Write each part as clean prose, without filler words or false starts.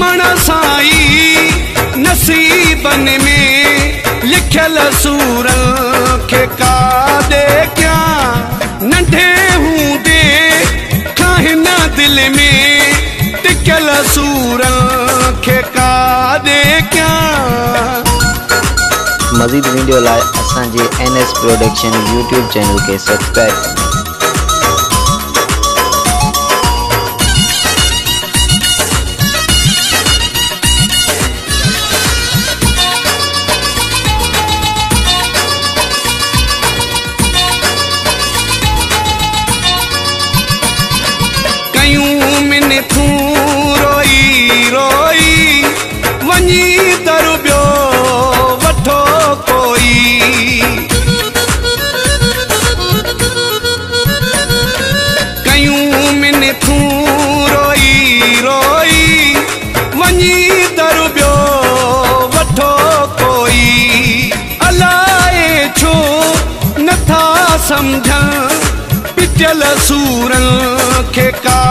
यमन साईं नसीबन में लिखल सूरन के का दे क्या नंढे हूंदे खाहिन दिल में टिकल सूरन के का दे क्या। मज़ीद वीडियो लाइ असांजे NS प्रोडक्शन यूट्यूब चैनल के सब्सक्राइब करें। कयूं मिनथूं रोई रोई वञी दर ॿियो वठो कोई। कयूं मिनथूं रोई रोई वञी दर ॿियो वठो कोई। अलाए छो नथा सम्झनि पिटियल सूरन के का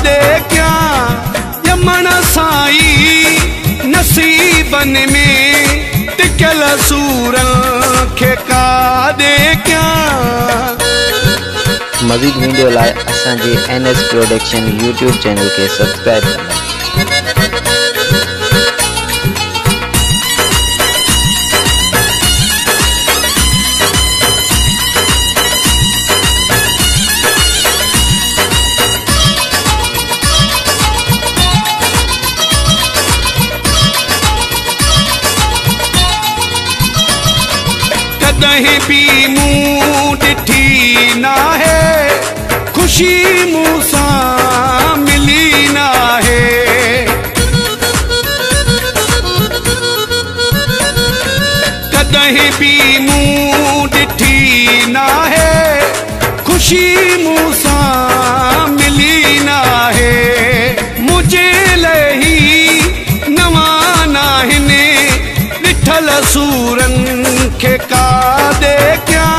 दे क्या। यमन साईं नसीबन में टिकल सूरन के का दे क्या। मज़ीद वीडियो लाइ असांजे NS प्रोडक्शन यूट्यूब चैनल के सब्सक्राइब करें। कहीं भी मुँह डिठी ना है खुशी मूसा मिली ना है। कहीं भी मुँह डिठी ना है खुशी मूसा मिली ना है। मुझे लही नवाना हिने विठल सूरन के का दे क्या।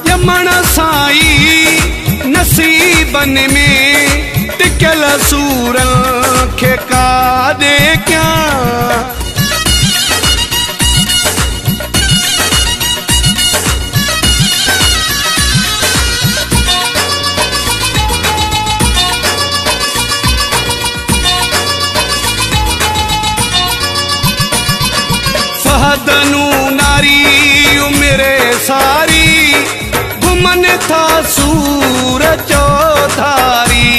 यमन साईं नसीबन में टिकल सूरन के का दे क्या। फहदनू नारी उम्रे सारी घुमन था सूर चौधारी।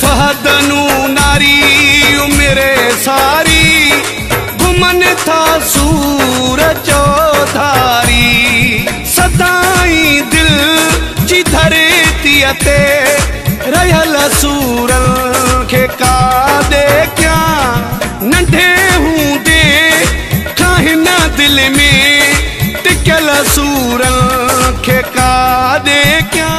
फहदनू नारी उम्रे सारी घुमन था सूर चौधारी। सदाई दिल जी धरती ते रहल सूरन के का दे क्या। नंढे हूंदे खाहिन दिल में टिकल सूरन के का दे क्या।